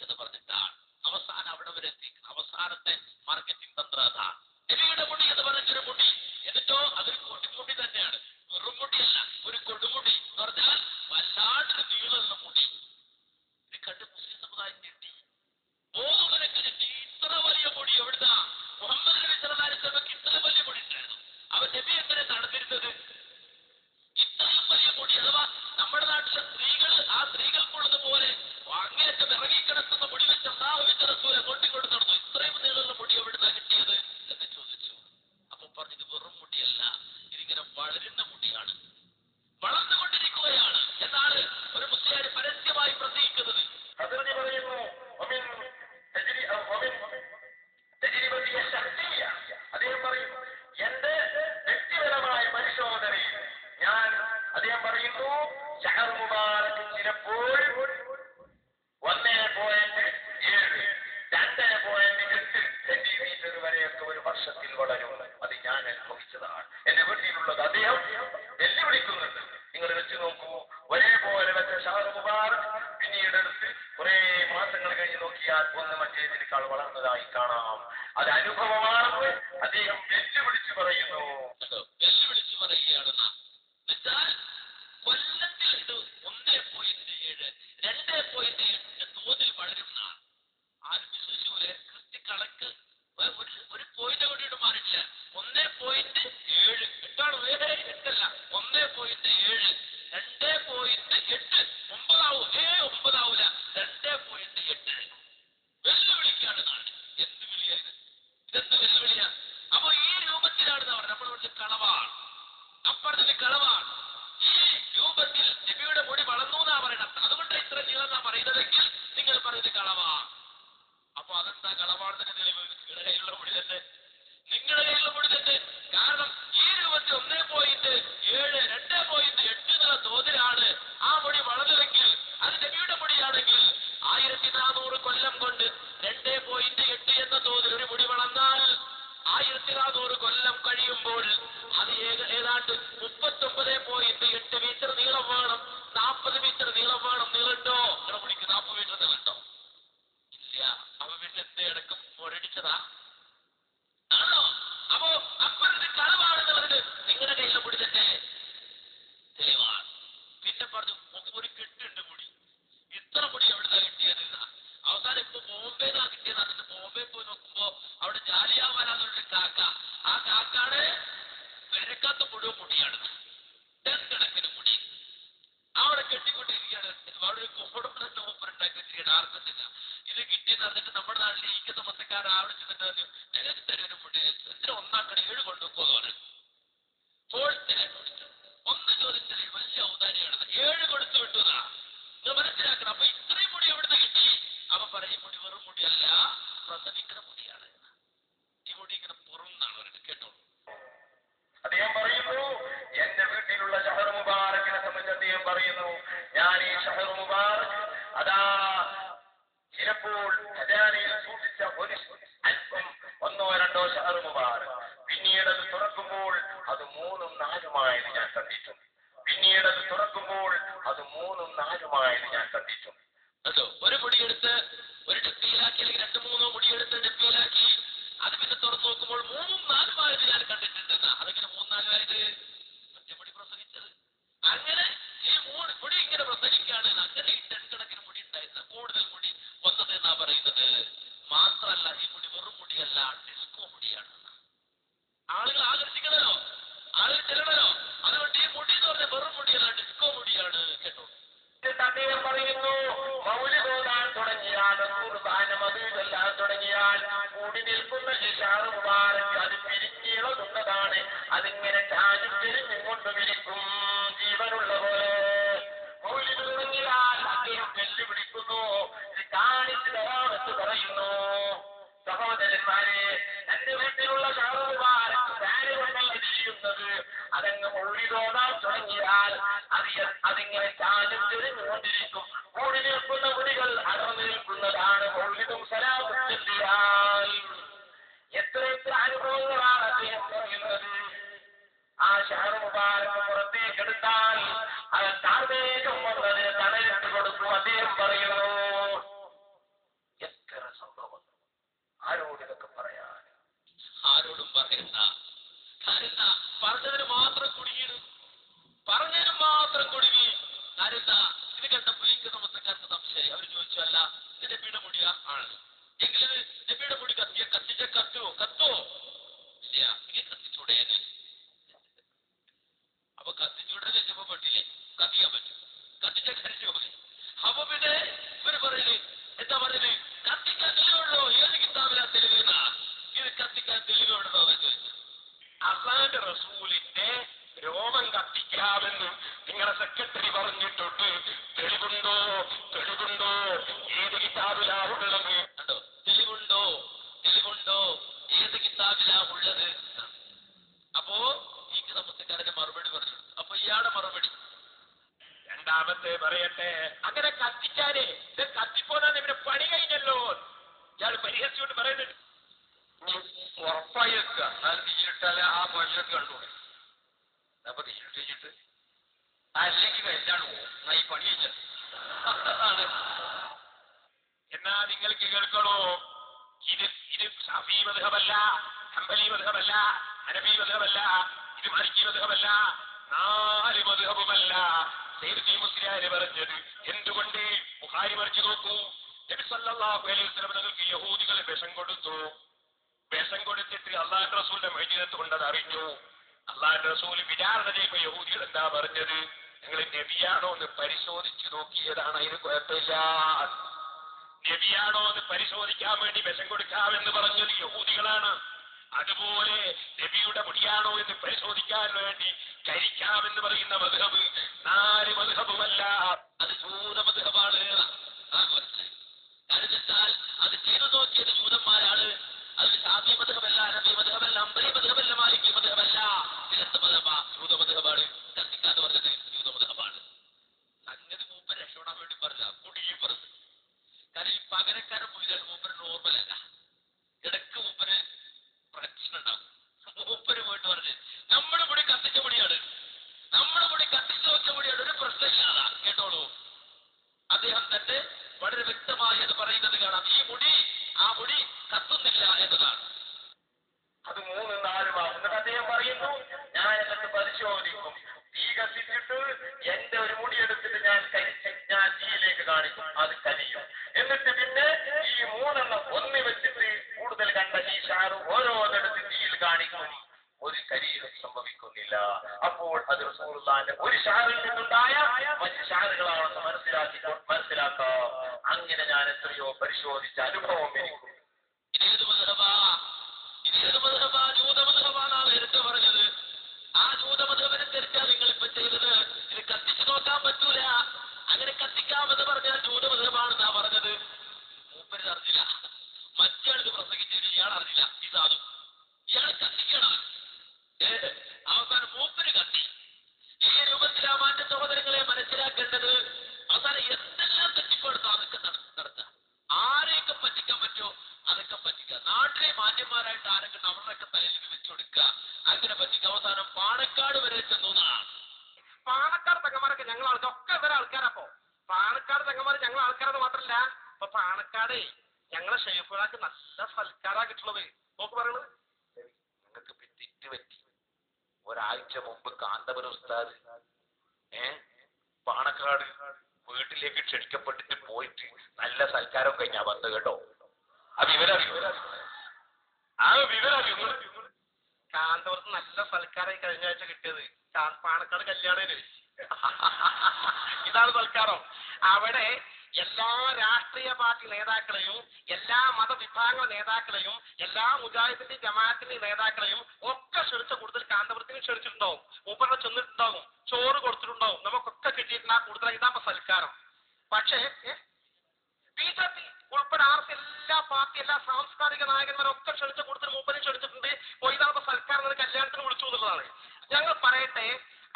എന്ന് പറഞ്ഞിട്ടാണ് അവസാനം അവിടെ വരെ എത്തിക്കുന്നത്. അവസാനത്തെ മാർക്കറ്റിംഗ് തന്ത്രം അതാണ്. നബിയുടെ മുടി എന്ന് പറഞ്ഞൊരു മുടി, എന്നിട്ടോ അതൊരു കൊടുമുടി തന്നെയാണ്, വെറും മുടിയല്ല, ഒരു കൊടുമുടി എന്ന് പറഞ്ഞാൽ വല്ലാണ്ട് നീളമുള്ള മുടി. ഇത് കണ്ട് മുസ്ലിം സമുദായം ഞെട്ടി, ഓമനക്ക് ഞെട്ടി. ഇത്ര വലിയ മുടി എവിടുന്നാ? മുഹമ്മദ് നബി സല്ലല്ലാഹു അലൈഹി വസല്ലമക്ക് ഇത്ര വലിയ മുടി ഉണ്ടായിരുന്നു. അവൻ നബി എങ്ങനെ നടന്നിരുന്നത്? ഇത്രയും വലിയ മുടി, അഥവാ നമ്മുടെ നാട്ടിലെ സ്ത്രീകൾ, ആ സ്ത്രീകൾക്കുള്ളത് പോലെ അങ്ങേറ്റം ഇറങ്ങിക്കിടക്കുന്ന മുടി വെച്ച് അല്ലാഹുവിന്റെ റസൂൽ അങ്ങോട്ടിങ്ങോട്ട് നടന്നു. ഇത്രയും നീളമുള്ള മുടി എവിടുന്നാ കിട്ടിയത് എന്ന് ചോദിച്ചു. അപ്പൊ പറഞ്ഞു, ഇത് വെറും മുടിയല്ല, ഇതിങ്ങനെ വളരുന്ന മുടിയാണ്, വളർന്നുകൊണ്ടിരിക്കുകയാണ് എന്നാണ് ഒരു മുസ്ലിം പരസ്യമായി പ്രസംഗിക്കുന്നത്. അദ്ദേഹം പറയുന്നു, എന്റെ വ്യക്തിപരമായ പരിശോധനയിൽ അദ്ദേഹം പറയുന്നു, ശഹർ മുബാറക് ചിലപ്പോൾ 1.7, 2.8 സെന്റിമീറ്റർ വരെയൊക്കെ ഒരു വർഷത്തിൽ വളരും. അത് ഞാൻ അനുഭവിച്ചതാണ്, എന്റെ വീട്ടിലുള്ളത്. അദ്ദേഹം വെല്ലുവിളിക്കുന്നുണ്ട്. നിങ്ങൾ വെച്ച് നോക്കൂ, ഒരേപോലെ വെച്ച ശഹർ മുബാറക് പിന്നീട് എടുത്ത് കുറെ മാസങ്ങൾ കഴിഞ്ഞ് നോക്കിയാൽ ഒന്ന് മറ്റേതിനേക്കാൾ വളർന്നതായി കാണാം. അത് അനുഭവമാണെന്ന് അദ്ദേഹം വെല്ലുവിളിച്ച് പറയുന്നു. വെല്ലുവിളിച്ച് പറയുകയാണെന്ന് വെച്ചാൽ കൊല്ലത്തിൽ ഇത് 1.7, 2.8 തോതിൽ വളരുന്ന ആരും വിശ്വസിക്കൂലെ? കൃത്യ കണക്ക് ഒരു പോയിന്റ് കൂടിയിട്ട് മാറിയിട്ടില്ല. 1.7 എട്ടാണ്, 8അല്ല, 1.7, 2.8 9ആവൂ? 9ആവൂല, 2.8. വെല്ലുവിളിക്കാണ് നാട്. എന്ത് വിളിയായത്? ഇതെന്ത് വെല്ലുവിളിയാ? അപ്പൊ ഈ രൂപത്തിലാണെന്ന് പറഞ്ഞത്. നമ്മൾ പറഞ്ഞ കളവാണ്, അപ്പുറത്തെ കളവാണ്. ഈ രൂപത്തിൽ നബിയുടെ മുടി വളർന്നു എന്നാ പറയണം. അതുകൊണ്ട് ഇത്ര നീളം എന്നാ പറയുന്നതെങ്കിൽ നിങ്ങൾ പറയുന്നത് കളവാണ്. അപ്പൊ അതെന്താ കളവാണെന്നൊക്കെ തെളിവ്? നിങ്ങളുടെ കയ്യിലുള്ള മുടി തന്നെ, നിങ്ങളുടെ കയ്യിലുള്ള മുടി തന്നെ. കാരണം ഈ രൂപത്തിൽ 1.7, 2.8 എന്നുള്ള തോതിലാണ് ആ മുടി വളർന്നതെങ്കിൽ, അത് നബിയുടെ മുടിയാണെങ്കിൽ 1400 കൊല്ലം കൊണ്ട് 2.8 എന്ന തോതിൽ ഒരു മുടി വളർന്നാൽ 1400 കൊല്ലം കഴിയുമ്പോൾ അത് ഏതാണ്ട് 39.8 മീറ്റർ നീളം വേണം, 40 മീറ്റർ നീളം വേണം. നീളണ്ടോ? നിങ്ങളുടെ മുടിക്ക് 40 മീറ്റർ നീളണ്ടോ? ഇല്ല. അവ വീട്ടിൽ എന്തേ അടക്കം മുരടിച്ചതാ ആണോ? അപ്പോ അപ്പുറത്ത് കളവാണെന്നുള്ളത് നിങ്ങളുടെ കയ്യിലെ മുടി തന്നെ തെളിവാണ്. പിന്നെ പറഞ്ഞു, ഒരു കെട്ടുണ്ട് മുടി, ഇത്ര മുടി എവിടുന്നാ കിട്ടിയത്? അവസാനം ഇപ്പൊ ബോംബെന്നാ കിട്ടിയത്. എന്നിട്ട് ബോംബെ പോയി നോക്കുമ്പോ അവിടെ ജാലിയാവാനാന്നൊരു കാക്ക, ആ കാക്കാട് പെരക്കാത്ത മുഴുവൻ മുടിയാണ്, ടൺ കണക്കിന് മുടി അവിടെ കെട്ടിക്കൊണ്ടിരിക്കുകയാണ്. അവിടെ ഒരു കോടം തന്നെ ഓപ്പറുണ്ടാക്കി വെച്ചിരിക്കുകയാണ്, ആർക്കത്തില്ല. ഇത് കിട്ടിയെന്ന് പറഞ്ഞിട്ട് നമ്മുടെ നാട്ടിൽ ഇരിക്കുന്ന മൊത്തക്കാരൻ അവിടെ ചെന്നിട്ട് ഞങ്ങൾക്ക് തരുന്ന മുടി എന്തിനാ ഒന്നാക്കണ 7 കൊണ്ടുപോകുമെന്ന് പറഞ്ഞു. ഹോൾസെയിലായിട്ട് കൊടുത്തു. ഒന്ന് ചോദിച്ചാൽ വലിയ ഔദാര്യമാണ്, 7 കൊടുത്തു വിട്ടുന്നാ. നിങ്ങൾ മനസ്സിലാക്കണം. അപ്പൊ ഇത്രയും മുടി എവിടുന്ന് കിട്ടി? അവ പറയും, മുടി വെറും മുടിയല്ല, പ്രസവിക്കുന്ന മുടിയാണ്. ഈ മുടി ഇങ്ങനെ പുറന്നാണ് അവരുടെ. കേട്ടോളൂ. അദ്ദേഹം പറയുന്നു, എന്റെ വീട്ടിലുള്ള ശഹർ മുബാറക്കിനെ സംബന്ധിച്ച് അദ്ദേഹം പറയുന്നു, ഞാൻ ഈ ശഹർ മുബാറക് അതാ ചിലപ്പോൾ ഖജാനയിൽ സൂക്ഷിച്ച ഒരു അല്പം 1-2 ശഹർ മുബാറക് പിന്നീട് അത് തുറക്കുമ്പോൾ അത് 3-4 ഞാൻ കണ്ടിട്ടുണ്ട്. പിന്നീട് അത് തുറക്കുമ്പോൾ അത് 3-4 ഞാൻ കണ്ടിട്ടുണ്ട്. അതോ ഒരു മുടിയെടുത്ത് ഒരു ഡപ്പിയിലാക്കി, അല്ലെങ്കിൽ 2-3 മുടിയെടുത്ത് ഡപ്പിയിലാക്കി, അത് പിന്നെ തുറന്നു നോക്കുമ്പോൾ 3-4 ഞാൻ കണ്ടിട്ടുണ്ടെന്നാ. അതെങ്ങനെ 3-4? മറ്റേ മുടി പ്രസവിച്ചത്. അങ്ങനെ ഈ മുടി ഇങ്ങനെ പ്രസവിക്കുകയാണ്. അങ്ങനെ ഈ ടൺകണക്കിന് മുടി ഉണ്ടായിരുന്ന കൂടുതൽ മുടി വന്നതെന്നാ പറയുന്നത്. മാത്രമല്ല, ഈ മുടി വെറും മുടിയല്ല, ഡിസ്കോ മുടിയാണ്. ആളുകൾ ആകർഷിക്കണല്ലോ, ആളുകൾ ചെല്ലണല്ലോ. അതുകൊണ്ട് ഈ മുടി എന്ന് പറഞ്ഞാൽ വെറും മുടിയല്ല, ഡിസ്കോ മുടിയാണ്. കേട്ടോ. അദ്ദേഹം പറയുന്നു, മൗലിദ് ഓതാൻ തുടങ്ങിയാൽ, ഖുർആൻ മദീദെല്ലാം തുടങ്ങിയാൽ കൂടി നിൽക്കുന്ന ഈ ശഹർ മുബാറക് അത് പിരിഞ്ഞിളകുന്നതാണ്. അതിങ്ങനെ ചാഞ്ഞു തിരിഞ്ഞുകൊണ്ടുമിരിക്കും, ജീവനുള്ള പോലെ. മൗലിദ് തുടങ്ങിയാൽ അദ്ദേഹം വെല്ലുവിളിക്കുന്നു, ഇത് കാണിച്ചു തരാമെന്ന് പറയുന്നു. സഹോദരന്മാരെ, എന്റെ വീട്ടിലുള്ള ശഹർ മുബാറക് ഫാന് കൊണ്ടല്ല ചെയ്യുന്നത്. അതങ്ങ് മൗലിദ് ഓതാൻ തുടങ്ങിയാൽ അതിങ്ങനെ ചാഞ്ഞും തിരിഞ്ഞുകൊണ്ടിരിക്കും. കൂടി നിൽക്കുന്ന മുടികൾ അടർന്നു നിൽക്കുന്നതാണ്. മൗലിദും സലാത്തും ചൊല്ലിയാൽ എത്ര അനുഭവങ്ങളാണ് അദ്ദേഹം പറയുന്നത്. ആ ശഹർ മുബാറക് പുറത്തേക്കെടുത്താൽ അത് താഴ്വേഗം വന്നതിന് തണലിട്ട് കൊടുക്കും. അദ്ദേഹം പറയുന്നു, അല്ല ഇത് നബിയുടെ മുടിയ ആണല്ലോ എങ്കിലും നബിയുടെ മുടി കത്തുവോ ഇല്ല ഇനി കത്തിച്ചൂടെ അപ്പൊ കത്തിച്ചൂടെ രക്ഷപ്പെട്ടില്ലേ കത്തിക്കാൻ പറ്റും കത്തിച്ച കരിച്ചു പോയി അപ്പൊ പിന്നെ ഇവര് പറയുന്നത് എന്താ പറയുന്നത് കത്തിക്കാൻ തെളിവുണ്ടോ ഏത് കിതാബിലാ തെളിവുന്ന ഇത് കത്തിക്കാൻ തെളിവുണ്ടോ എന്ന് ചോദിച്ചു അള്ളാന്റെ റസൂലിന്റെ രോമം കത്തിക്കാമെന്ന് നിങ്ങളുടെ സെക്രട്ടറി പറഞ്ഞിട്ടുണ്ട് തെളിവുണ്ടോ ഏത് കിതാബിലാ ഉള്ളത് കണ്ടോ തെളിവുണ്ടോ ഏത് കിതാബിലാ ഉള്ളത് അപ്പോ ഈ നമസ്കാരന്റെ മറുപടി പറഞ്ഞു അപ്പൊ ഇയാളുടെ മറുപടി രണ്ടാമത്തെ പറയട്ടെ അങ്ങനെ കത്തിച്ചാലേ ഇത് കത്തിപ്പോന്നാണ് ഇവരെ പണി കഴിഞ്ഞല്ലോ ഇയാൾ പരിഹസിച്ചുകൊണ്ട് പറയുന്നുണ്ട് ഉറപ്പായി വെക്കുക അത് തീയിട്ടാല് ആ പണിയൊക്കെ കണ്ടു അപ്പൊ തീയിട്ടിട്ട് അല്ലെങ്കിൽ കഴിഞ്ഞാണ് പോകും ഈ പണി കഴിഞ്ഞത് എന്നാ നിങ്ങൾക്ക് കേൾക്കണോ ഇത് ഷാഫി മദ്ഹബല്ല ഹംബലി മദ്ഹബല്ല ഹനഫി മദ്ഹബല്ല ഇത് മലിക്കി മദ്ഹബല്ല 4 മദ്ഹബുമല്ല സയ്യിദ് മുസ്ലിയാര് പറഞ്ഞത് എന്തുകൊണ്ട് ബുഖാരി മറിച്ചു നോക്കൂ നബി സല്ലല്ലാഹു അലൈഹി വസല്ലം തങ്ങൾക്ക് യഹൂദികളെ വിഷം കൊടുത്തിട്ട് അള്ളാഹുവിന്റെ റസൂലിന്റെ മഅ്ജിസത്ത് കൊണ്ടത് അറിഞ്ഞു അള്ളാഹുവിന്റെ റസൂൽ വിചാരണ ചെയ്യുമ്പോൾ യഹൂദികൾ എന്താ പറഞ്ഞത് നിങ്ങൾ നബിയാണോ എന്ന് പരിശോധിച്ചു നോക്കിയതാണ് അതിന് കുഴപ്പമില്ല നബിയാണോ എന്ന് പരിശോധിക്കാൻ വേണ്ടി വിഷം കൊടുക്കാമെന്ന് പറഞ്ഞത് യഹൂദികളാണ് അതുപോലെ നബിയുടെ മുടിയാണോ എന്ന് പരിശോധിക്കാൻ വേണ്ടി കരിക്കാമെന്ന് പറയുന്ന മദ്ഹബ് 4 മദ്ഹബുമല്ല അത് ജൂത മദ്ഹബാണ് മനസ്സിലായി കാരണം അത് ചെയ്തു നോക്കിയത് ജൂതന്മാരാണ് അത് ഷാഫി മദ്ഹബല്ല ഹനഫി മദ്ഹബല്ല ഹംബലി മദ്ഹബല്ല മാലിക്കി മദ്ഹബല്ല ഇന്നത്തെ മദ്ഹബാ ജൂത മദ്ഹബാണ് കത്തിക്കാന്ന് പറഞ്ഞത് ജൂത മദ്ഹബാണ് സംഗതി മൂപ്പർ രക്ഷപ്പെടാൻ വേണ്ടി പറഞ്ഞ കുടുങ്ങി പറഞ്ഞു കാരണം ഈ പകരക്കാരൻ പോയാൽ മൂപ്പര് നോർമലല്ല ഇടക്ക് മൂപ്പര് പ്രശ്നം ഉണ്ടാവും മൂപ്പര് പോയിട്ട് പറഞ്ഞു നമ്മുടെ മുടി കത്തിച്ച മുടിയാണ് ഒരു പ്രശ്നമില്ലാതാ കേട്ടോളൂ അദ്ദേഹം തന്നെ വളരെ വ്യക്തമായി അത് പറയുന്നത് കാണാം ആ മുടി കത്തുന്നില്ല എന്നതാണ് അത് 3-4 മാസം എന്നിട്ട് അദ്ദേഹം പറയുന്നു ഞാൻ എന്നിട്ട് പരിശോധിക്കും തീ കത്തിച്ചിട്ട് എന്റെ ഒരു മുടി എടുത്തിട്ട് ഞാൻ തീയിലേക്ക് കാണിക്കും അത് കരിയും എന്നിട്ട് പിന്നെ ഈ 3 ഒന്നി വെച്ചിട്ട് കൂടുതൽ കണ്ട ഈ ഷാറ് ഓരോന്നെടുത്ത് തീയിൽ കാണിക്കും ഒരു കരിയും സംഭവിക്കുന്നില്ല അപ്പോൾ അത് റസൂലുള്ളാഹിന്റെ ഒരു ഷാറിൽ നിന്നുണ്ടായ മറ്റ് ഷാറുകളാണെന്ന് മനസ്സിലാക്കാം അങ്ങനെ ഞാൻ എത്രയോ പരിശോധിച്ച അനുഭവം എനിക്കും ജൂതമതമാണ് എടുത്തു പറഞ്ഞത് ആ ജൂതമതമനുസരിച്ചാ നിങ്ങൾ ഇപ്പൊ ചെയ്തത് ഇത് കത്തിച്ചു നോക്കാൻ പറ്റൂല അങ്ങനെ കത്തിക്കാമെന്ന് പറഞ്ഞാൽ ജൂതമതമാണെന്നാ പറഞ്ഞത് മൂപ്പര് അറിഞ്ഞില്ല മറ്റാൾക്ക് പ്രസംഗിച്ചത് ഇയാൾ അറിഞ്ഞില്ല ഇതാതു ഇയാൾ കത്തിക്കണം അവസാനം മൂപ്പര് കത്തി ഈ രൂപത്തിലാവാന്റെ സഹോദരങ്ങളെ മനസ്സിലാക്കേണ്ടത് അവസാനം എന്തെല്ലാം തെറ്റിപ്പെടുത്താം അതൊക്കെ നടത്തുക ആരെയൊക്കെ പറ്റിക്കാൻ പറ്റുമോ അതൊക്കെ പറ്റിക്കുക നാട്ടിലെ മാന്യന്മാരായിട്ട് ആരൊക്കെ അവരുടെയൊക്കെ തലയിൽ വെച്ചുകൊടുക്കുക അങ്ങനെ പറ്റിക്കുക അവസാനം പാണക്കാട് വരെ ചെന്നു പാണക്കാട് തങ്ങന്മാരൊക്കെ ഞങ്ങൾ ഒക്കെ ഇവരെ ആൾക്കാരപ്പോ പാണക്കാട് തങ്ങന്മാർ ഞങ്ങൾ ആൾക്കാരെന്ന് മാത്രല്ല ഇപ്പൊ പാണക്കാട് ഞങ്ങളെ ഷെയ്ഖുകളാക്ക് നല്ല സൽക്കാരാ കിട്ടുള്ളത് നോക്ക് പറയണത് നിങ്ങൾക്ക് തെറ്റുപറ്റി ഒരാഴ്ച മുമ്പ് കാന്തപുരം ഉസ്താദ് പാണക്കാട് വീട്ടിലേക്ക് ക്ഷണിക്കപ്പെട്ടിട്ട് പോയിട്ട് നല്ല സൽക്കാരം കഴിഞ്ഞാ വന്ന് കേട്ടോ ആ വിവരറിയോ കാന്തപുരത്ത് നല്ല സൽക്കാരായി കഴിഞ്ഞ ആഴ്ച കിട്ടിയത് പാണക്കാട് കല്യാണത്തിന് ഇതാണ് സൽക്കാരം അവിടെ എല്ലാ രാഷ്ട്രീയ പാർട്ടി നേതാക്കളെയും എല്ലാ മതവിഭാഗ നേതാക്കളെയും എല്ലാ മുജാഹിദിന്റെ ജമാഅത്തിന്റെ നേതാക്കളെയും ഒക്കെ ക്ഷണിച്ച കൂടുതൽ കാന്തപുരത്തിന് ക്ഷണിച്ചിട്ടുണ്ടാവും മൂപ്പറിനെ ചെന്നിട്ടുണ്ടാവും ചോറ് കൊടുത്തിട്ടുണ്ടാവും നമുക്കൊക്കെ കിട്ടിയിട്ടുണ്ട് ആ കൂടുതൽ ഇതാ സൽക്കാരം പക്ഷേ BJP ഉൾപ്പെടെ എല്ലാ പാർട്ടി എല്ലാ സാംസ്കാരിക നായകന്മാരൊക്കെ ക്ഷണിച്ച കൂടുതൽ മൂപ്പരും ക്ഷണിച്ചിട്ടുണ്ട് കൊയ്താത്ത സൽക്കാരം കല്യാണത്തിന് വിളിച്ചു എന്നുള്ളതാണ് ഞങ്ങൾ പറയട്ടെ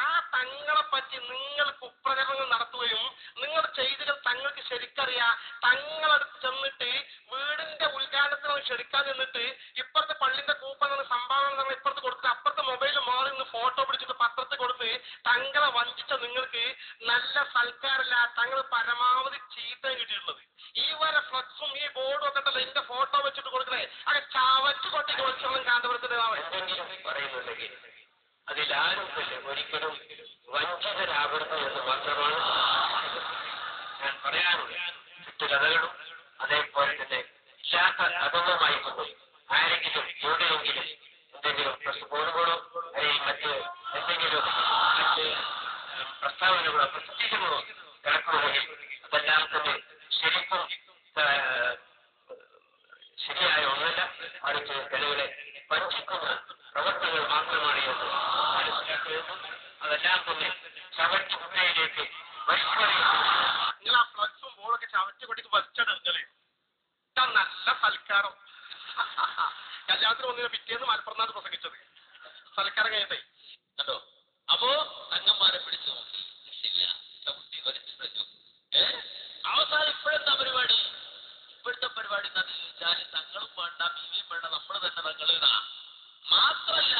ആ തങ്ങളെ പറ്റി നിങ്ങൾ കുപ്രചരണങ്ങൾ നടത്തുകയും നിങ്ങളുടെ ചെയ്തികൾ തങ്ങൾക്ക് ശരിക്കറിയാം തങ്ങളടുത്ത് ചെന്നിട്ട് വീടിന്റെ ഉദ്ഘാടനത്തിന് ക്ഷണിക്കാൻ നിന്നിട്ട് ഇപ്പുറത്തെ പള്ളിന്റെ കൂപ്പൺ സംഭാവന നമ്മൾ ഇപ്പുറത്ത് കൊടുത്തിട്ട് അപ്പുറത്തെ മൊബൈൽ മാറി നിന്ന് ഫോട്ടോ പിടിച്ചിട്ട് പത്രത്തിൽ കൊടുത്ത് തങ്ങളെ വഞ്ചിച്ച നിങ്ങൾക്ക് നല്ല സൽക്കാരല്ല തങ്ങൾ പരമാവധി ചീത്ത കിട്ടിയിട്ടുള്ളത് ഈ വരെ ഫ്ലക്സും ഈ ബോർഡും ഒക്കെ ഉണ്ടല്ലോ എന്റെ ഫോട്ടോ വെച്ചിട്ട് കൊടുക്കണേ അത് ചവച്ച് കൊട്ടി കൊടുക്കണം കാന്തപുരത്തിന്റെ പറയുന്നുണ്ടെങ്കിൽ അതിലാരും ഒരിക്കലും വഞ്ചിതരാകരുത് എന്ന് മാത്രമാണ് ഞാൻ പറയാറുള്ളത്. മറ്റ് കഥകളും അതേപോലെ തന്നെ ഇല്ലാത്ത കഥകളുമായി കൊണ്ട് ആരെങ്കിലും എവിടെയെങ്കിലും എന്തെങ്കിലും ഫോണുകളോ അല്ലെങ്കിൽ മറ്റ് എന്തെങ്കിലും മറ്റ് പ്രസ്താവനകളോ പ്രസിദ്ധീകരണങ്ങളോ കിടക്കുകയും അതെല്ലാം തന്നെ ശരിക്കും ശരിയായ ഒന്നല്ല, മറിച്ച് ജനങ്ങളെ വഞ്ചിക്കുന്ന പ്രവർത്തനങ്ങൾ മാത്രമാണ് എന്ന് മനസ്സിലാക്കുകയും അതെല്ലാം തന്നെ ചവറ്റ് കുട്ടയിലേക്ക് വലിച്ചറിയുന്നു. നിങ്ങൾ ആ ഫ്ലക്സും ബോളൊക്കെ ചവറ്റ് കൊട്ടിക്ക് വലിച്ചെടുക്കലേ നല്ല സൽക്കാരം. കല്യാണത്തിന് വന്നതിന് പിറ്റേന്ന് മലപ്പുറത്താണ് പ്രസംഗിച്ചത്. സൽക്കാരം കഴിഞ്ഞിട്ടേ കണ്ടോ. അപ്പോ തങ്ങന്മാരെ പിടിച്ചു നോക്കി, ഇല്ല ചവിട്ടി വലിച്ചു തരും. അവസാനം ഇപ്പോഴെന്താ പരിപാടി? ഇപ്പോഴത്തെ പരിപാടി എന്താണെന്ന് ചോദിച്ചാൽ തങ്ങളും വേണ്ട ബീവിയും വേണ്ട, നമ്മൾ തന്നെ തങ്ങളിടാ. മാത്രല്ല